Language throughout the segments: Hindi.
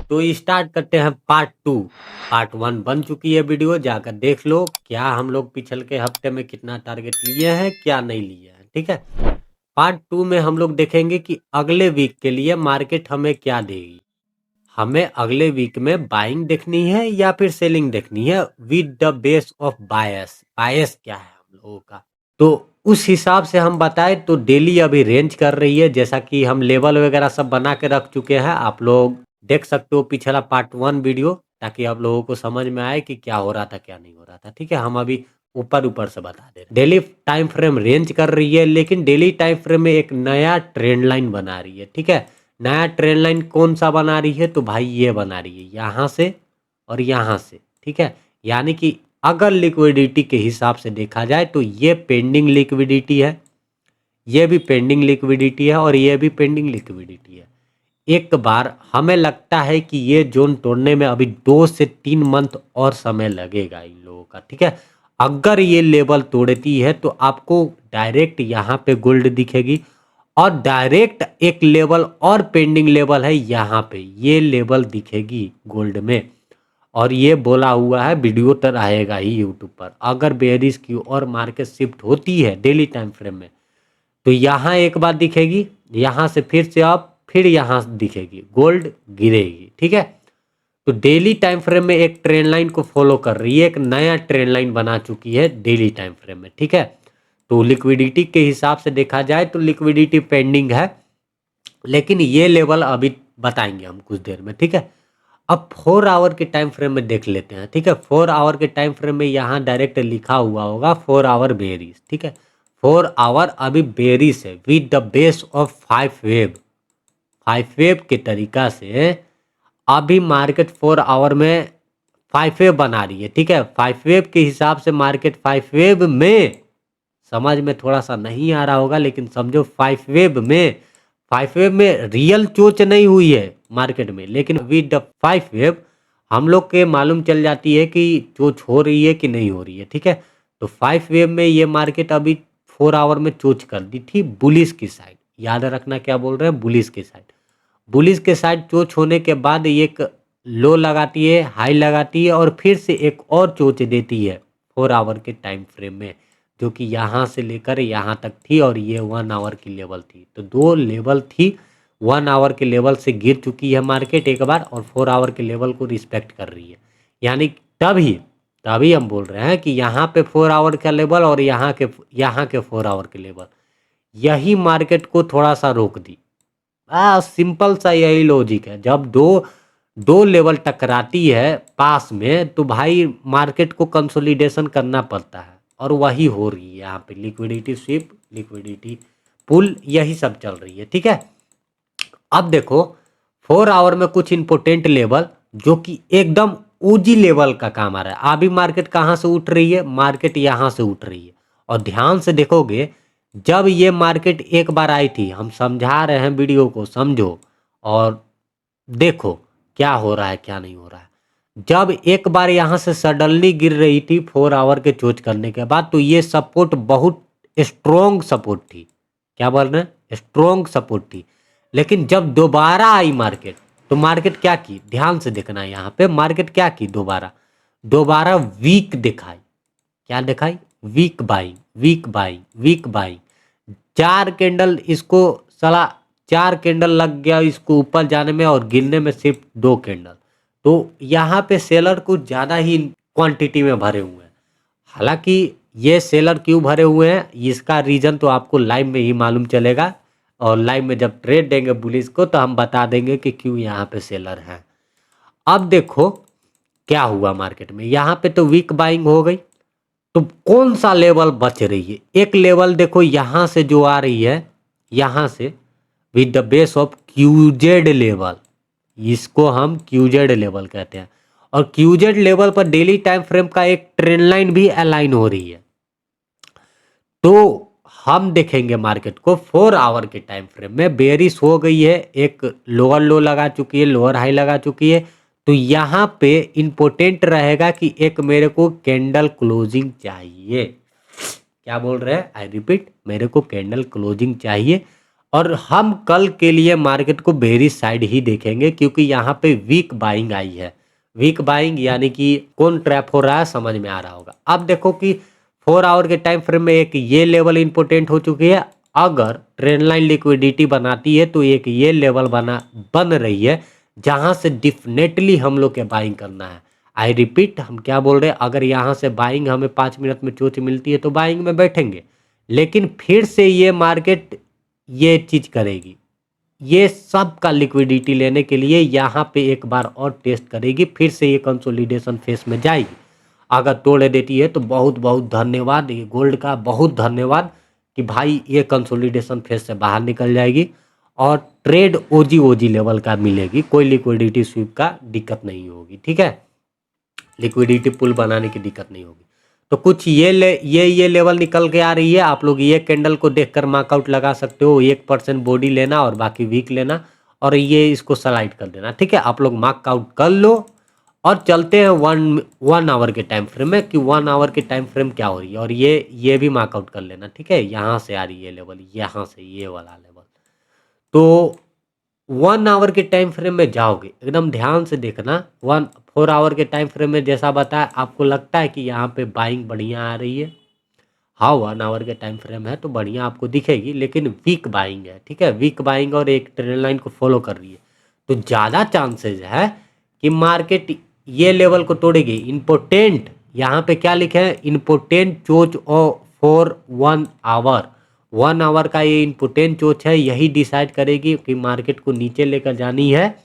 तो स्टार्ट करते हैं पार्ट 2। पार्ट 1 बन चुकी है वीडियो, जाकर देख लो क्या हम लोग पिछले के हफ्ते में कितना टारगेट लिए हैं क्या नहीं लिए हैं। ठीक है, पार्ट 2 में हम लोग देखेंगे कि अगले वीक के लिए मार्केट हमें क्या देगी। हमें अगले वीक में बाइंग देखनी है या फिर सेलिंग देखनी है with the base of bias. Bias क्या है हम लोगों का, तो उस हिसाब से हम बताएं तो डेली अभी रेंज कर रही है, जैसा कि हम लेवल वगैरह सब बना के रख चुके हैं। आप लोग देख सकते हो पिछला पार्ट 1 वीडियो, ताकि आप लोगों को समझ में आए कि क्या हो रहा था क्या नहीं हो रहा था। ठीक है, हम अभी ऊपर ऊपर से बता दे रहे हैं। डेली टाइम फ्रेम रेंज कर रही है, लेकिन डेली टाइम फ्रेम में एक नया ट्रेंड लाइन बना रही है। ठीक है, नया ट्रेंड लाइन कौन सा बना रही है, तो भाई ये बना रही है यहाँ से और यहाँ से। ठीक है, यानी कि अगर लिक्विडिटी के हिसाब से देखा जाए तो ये पेंडिंग लिक्विडिटी है, ये भी पेंडिंग लिक्विडिटी है और ये भी पेंडिंग लिक्विडिटी है। एक बार हमें लगता है कि ये जोन तोड़ने में अभी 2 से 3 मंथ और समय लगेगा इन लोगों का। ठीक है, अगर ये लेवल तोड़ती है तो आपको डायरेक्ट यहाँ पे गोल्ड दिखेगी, और डायरेक्ट एक लेवल और पेंडिंग लेवल है यहाँ पे, ये लेवल दिखेगी गोल्ड में। और ये बोला हुआ है, वीडियो तो रहेगा ही यूट्यूब पर। अगर बेरिश की और मार्केट शिफ्ट होती है डेली टाइम फ्रेम में तो यहाँ एक बार दिखेगी, यहाँ से फिर से अप, फिर यहाँ दिखेगी, गोल्ड गिरेगी। ठीक है, तो डेली टाइम फ्रेम में एक ट्रेंड लाइन को फॉलो कर रही है, एक नया ट्रेंड लाइन बना चुकी है डेली टाइम फ्रेम में। ठीक है, तो लिक्विडिटी के हिसाब से देखा जाए तो लिक्विडिटी पेंडिंग है, लेकिन ये लेवल अभी बताएंगे हम कुछ देर में। ठीक है, अब 4 आवर के टाइम फ्रेम में देख लेते हैं। ठीक है, 4 आवर के टाइम फ्रेम में यहाँ डायरेक्ट लिखा हुआ होगा 4 आवर बेरिश। ठीक है, 4 आवर अभी बेरिश है with the base of 5 wave. 5 wave के तरीका से अभी मार्केट 4 आवर में 5 वेव बना रही है। ठीक है, 5 वेव के हिसाब से मार्केट 5 वेव में, समझ में थोड़ा सा नहीं आ रहा होगा लेकिन समझो 5 वेव में, 5 वेव में रियल चोच नहीं हुई है मार्केट में, लेकिन विद द 5 वेव हम लोग के मालूम चल जाती है कि चोच हो रही है कि नहीं हो रही है। ठीक है, तो 5 वेव में ये मार्केट अभी 4 आवर में चोच कर दी थी बुलिश की साइड। याद रखना क्या बोल रहे हैं, बुलिश की साइड। बुलिश के साइड चोच होने के बाद एक लो लगाती है, हाई लगाती है, और फिर से एक और चोच देती है 4 आवर के टाइम फ्रेम में, जो कि यहाँ से लेकर यहाँ तक थी, और ये 1 आवर की लेवल थी। तो 2 लेवल थी, 1 आवर के लेवल से गिर चुकी है मार्केट एक बार, और 4 आवर के लेवल को रिस्पेक्ट कर रही है। यानी तभी हम बोल रहे हैं कि यहाँ पे 4 आवर का लेवल और यहाँ के 4 आवर के लेवल, यही मार्केट को थोड़ा सा रोक दी। सिंपल सा यही लॉजिक है। जब दो लेवल टकराती है पास में तो भाई मार्केट को कंसोलिडेशन करना पड़ता है, और वही हो रही है यहाँ पे। लिक्विडिटी स्वीप, लिक्विडिटी पुल, यही सब चल रही है। ठीक है, अब देखो 4 आवर में कुछ इंपोर्टेंट लेवल जो कि एकदम ऊजी लेवल का काम आ रहा है। अभी मार्केट कहाँ से उठ रही है, मार्केट यहाँ से उठ रही है। और ध्यान से देखोगे, जब ये मार्केट एक बार आई थी, हम समझा रहे हैं वीडियो को, समझो और देखो क्या हो रहा है क्या नहीं हो रहा है। जब एक बार यहाँ से सडनली गिर रही थी 4 आवर के चोच करने के बाद, तो ये सपोर्ट बहुत स्ट्रोंग सपोर्ट थी। क्या बोल रहे हैं, स्ट्रोंग सपोर्ट थी। लेकिन जब दोबारा आई मार्केट, तो मार्केट क्या की, ध्यान से देखना है यहाँ पे, मार्केट क्या की, दोबारा वीक दिखाई। क्या दिखाई, weak buying, weak buying, weak buying. 4 candle इसको सला 4 कैंडल लग गया इसको ऊपर जाने में, और गिरने में सिर्फ 2 कैंडल। तो यहाँ पे सेलर कुछ ज़्यादा ही क्वांटिटी में भरे हुए हैं। हालांकि ये सेलर क्यों भरे हुए हैं, इसका रीज़न तो आपको लाइव में ही मालूम चलेगा, और लाइव में जब ट्रेड देंगे बुलिस को तो हम बता देंगे कि क्यों यहाँ पे सेलर हैं। अब देखो क्या हुआ मार्केट में, यहाँ पे तो वीक बाइंग हो गई, तो कौन सा लेवल बच रही है। एक लेवल देखो यहाँ से जो आ रही है, यहाँ से with the base of QZ level, इसको हम क्यूजेड लेवल कहते हैं। और क्यूजेड लेवल पर डेली टाइम फ्रेम का एक ट्रेंड लाइन भी अलाइन हो रही है। तो हम देखेंगे मार्केट को 4 आवर के टाइम फ्रेम में बेरिश हो गई है, एक लोअर लो लगा चुकी है, लोअर हाई लगा चुकी है। तो यहाँ पे इंपॉर्टेंट रहेगा कि एक मेरे को कैंडल क्लोजिंग चाहिए। क्या बोल रहे हैं, आई रिपीट, मेरे को कैंडल क्लोजिंग चाहिए। और हम कल के लिए मार्केट को बेयरिश साइड ही देखेंगे, क्योंकि यहाँ पे वीक बाइंग आई है। वीक बाइंग यानी कि कौन ट्रैप हो रहा है समझ में आ रहा होगा। अब देखो कि 4 आवर के टाइम फ्रेम में एक ये लेवल इंपोर्टेंट हो चुकी है। अगर ट्रेंड लाइन लिक्विडिटी बनाती है तो एक ये लेवल बन रही है, जहां से डिफिनेटली हम लोग के बाइंग करना है। आई रिपीट, हम क्या बोल रहे हैं, अगर यहाँ से बाइंग हमें 5 मिनट में चोच मिलती है तो बाइंग में बैठेंगे। लेकिन फिर से ये मार्केट ये चीज करेगी, ये सब का लिक्विडिटी लेने के लिए यहाँ पे एक बार और टेस्ट करेगी, फिर से ये कंसोलिडेशन फेस में जाएगी। अगर तोड़ देती है तो बहुत बहुत धन्यवाद, ये गोल्ड का बहुत धन्यवाद कि भाई ये कंसोलिडेशन फेस से बाहर निकल जाएगी और ट्रेड ओजी ओजी लेवल का मिलेगी, कोई लिक्विडिटी स्वीप का दिक्कत नहीं होगी। ठीक है, लिक्विडिटी पुल बनाने की दिक्कत नहीं होगी। तो कुछ ये लेवल निकल के आ रही है। आप लोग ये कैंडल को देखकर मार्कआउट लगा सकते हो। 1% बॉडी लेना और बाकी वीक लेना और ये इसको स्लाइड कर देना। ठीक है, आप लोग मार्कआउट कर लो और चलते हैं वन आवर के टाइम फ्रेम में कि 1 आवर के टाइम फ्रेम क्या हो रही है। और ये भी मार्कआउट कर लेना। ठीक है, यहाँ से आ रही है लेवल, यहाँ से ये वाला लेवल। तो 1 आवर के टाइम फ्रेम में जाओगे, एकदम ध्यान से देखना। 4 आवर के टाइम फ्रेम में जैसा बताया, आपको लगता है कि यहाँ पे बाइंग बढ़िया आ रही है। हाँ, 1 आवर के टाइम फ्रेम है तो बढ़िया आपको दिखेगी, लेकिन वीक बाइंग है। ठीक है, वीक बाइंग और एक ट्रेंड लाइन को फॉलो कर रही है, तो ज़्यादा चांसेस है कि मार्केट ये लेवल को तोड़ेगी। इम्पोर्टेंट यहाँ पे क्या लिखे हैं, इम्पोर्टेंट चोच फॉर 1 आवर। 1 आवर का ये इम्पोर्टेंट चोच है, यही डिसाइड करेगी कि मार्केट को नीचे लेकर जानी है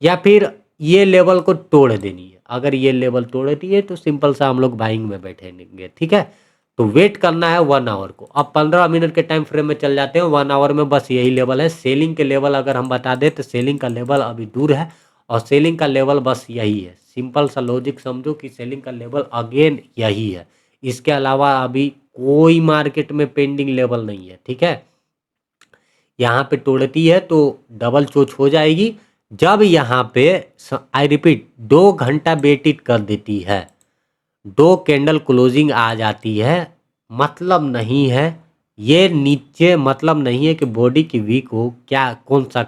या फिर ये लेवल को तोड़ देनी है। अगर ये लेवल तोड़ती है तो सिंपल सा हम लोग बाइंग में बैठेंगे। ठीक है, तो वेट करना है 1 आवर को। अब 15 मिनट के टाइम फ्रेम में चल जाते हैं। 1 आवर में बस यही लेवल है। सेलिंग के लेवल अगर हम बता दें तो सेलिंग का लेवल अभी दूर है और सेलिंग का लेवल बस यही है। सिंपल सा लॉजिक समझो कि सेलिंग का लेवल अगेन यही है। इसके अलावा अभी कोई मार्केट में पेंडिंग लेवल नहीं है। ठीक है, यहाँ पे तोड़ती है तो डबल चोच हो जाएगी। जब यहाँ पे आई रिपीट 2 घंटा वेटिट कर देती है, 2 कैंडल क्लोजिंग आ जाती है, मतलब नहीं है ये नीचे, मतलब नहीं है कि बॉडी की वीक हो, क्या कौन सा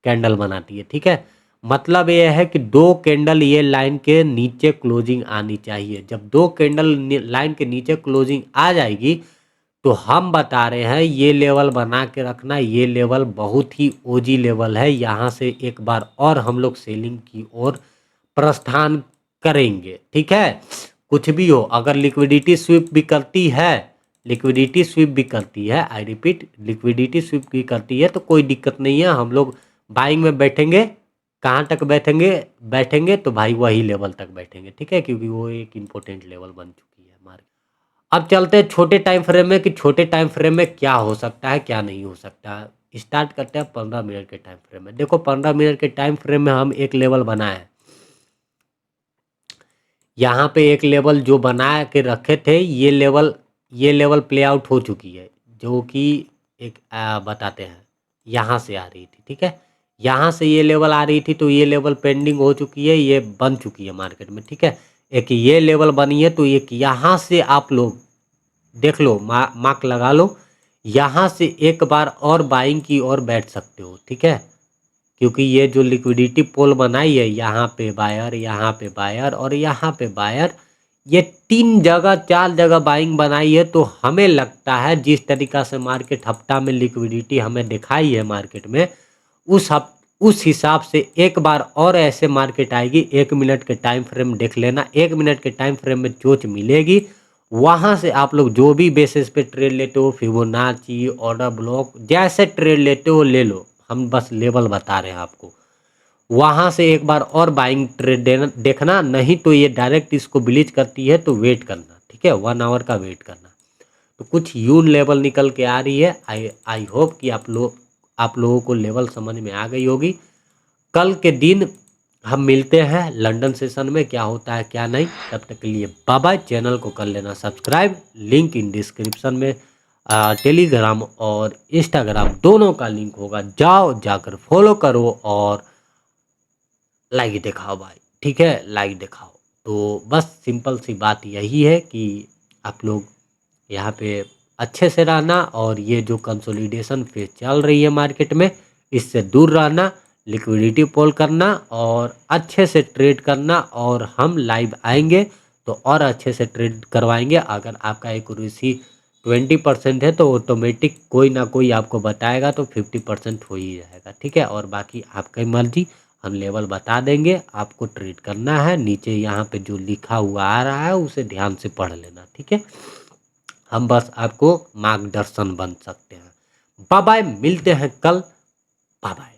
कैंडल बनाती है। ठीक है, मतलब ये है कि 2 कैंडल ये लाइन के नीचे क्लोजिंग आनी चाहिए। जब 2 कैंडल लाइन के नीचे क्लोजिंग आ जाएगी तो हम बता रहे हैं ये लेवल बना के रखना। ये लेवल बहुत ही ओजी लेवल है, यहाँ से एक बार और हम लोग सेलिंग की ओर प्रस्थान करेंगे। ठीक है, कुछ भी हो, अगर लिक्विडिटी स्वीप भी करती है, लिक्विडिटी स्वीप भी करती है, आई रिपीट लिक्विडिटी स्वीप भी करती है तो कोई दिक्कत नहीं है। हम लोग बाइंग में बैठेंगे। कहाँ तक बैठेंगे तो भाई वही लेवल तक बैठेंगे। ठीक है, क्योंकि वो एक इम्पोर्टेंट लेवल बन चुकी है हमारी। अब चलते हैं छोटे टाइम फ्रेम में कि छोटे टाइम फ्रेम में क्या हो सकता है क्या नहीं हो सकता है। स्टार्ट करते हैं 15 मिनट के टाइम फ्रेम में। देखो 15 मिनट के टाइम फ्रेम में हम एक लेवल बनाए हैं। यहाँ पे एक लेवल जो बना के रखे थे, ये लेवल प्ले आउट हो चुकी है, जो कि एक बताते हैं यहाँ से आ रही थी। ठीक है, यहाँ से ये लेवल आ रही थी तो ये लेवल पेंडिंग हो चुकी है, ये बन चुकी है मार्केट में। ठीक है, एक ये लेवल बनी है तो एक यहाँ से आप लोग देख लो, मार्क लगा लो, यहाँ से एक बार और बाइंग की ओर बैठ सकते हो। ठीक है, क्योंकि ये जो लिक्विडिटी पोल बनाई है, यहाँ पे बायर, यहाँ पे बायर और यहाँ पे बायर, ये 3 जगह 4 जगह बाइंग बनाई है। तो हमें लगता है जिस तरीका से मार्केट हफ्ता में लिक्विडिटी हमें दिखाई है मार्केट में, उस हिसाब से एक बार और ऐसे मार्केट आएगी। 1 मिनट के टाइम फ्रेम देख लेना, 1 मिनट के टाइम फ्रेम में चोच मिलेगी। वहाँ से आप लोग जो भी बेसिस पे ट्रेड लेते हो, फिबोनाची, ऑर्डर ब्लॉक, जैसे ट्रेड लेते हो ले लो, हम बस लेवल बता रहे हैं आपको। वहाँ से एक बार और बाइंग ट्रेड देखना, नहीं तो ये डायरेक्ट इसको ब्लीच करती है तो वेट करना। ठीक है, 1 आवर का वेट करना। तो कुछ यून लेवल निकल के आ रही है। आई होप कि आप लोगों को लेवल समझ में आ गई होगी। कल के दिन हम मिलते हैं लंदन सेशन में, क्या होता है क्या नहीं। तब तक के लिए बाय बाय। चैनल को कर लेना सब्सक्राइब, लिंक इन डिस्क्रिप्शन में। टेलीग्राम और इंस्टाग्राम दोनों का लिंक होगा, जाकर फॉलो करो और लाइक दिखाओ भाई। ठीक है, लाइक दिखाओ। तो बस सिंपल सी बात यही है कि आप लोग यहाँ पे अच्छे से रहना और ये जो कंसोलिडेशन फेज चल रही है मार्केट में, इससे दूर रहना, लिक्विडिटी पोल करना और अच्छे से ट्रेड करना। और हम लाइव आएंगे तो और अच्छे से ट्रेड करवाएंगे। अगर आपका एक्यूरेसी 20% है तो ऑटोमेटिक कोई ना कोई आपको बताएगा, तो 50% हो ही जाएगा, ठीक है। और बाकी आपकी मर्जी, हम लेवल बता देंगे, आपको ट्रेड करना है। नीचे यहाँ पे जो लिखा हुआ आ रहा है उसे ध्यान से पढ़ लेना, ठीक है। हम बस आपको मार्गदर्शन बन सकते हैं। बाय बाय, मिलते हैं कल। Bye bye.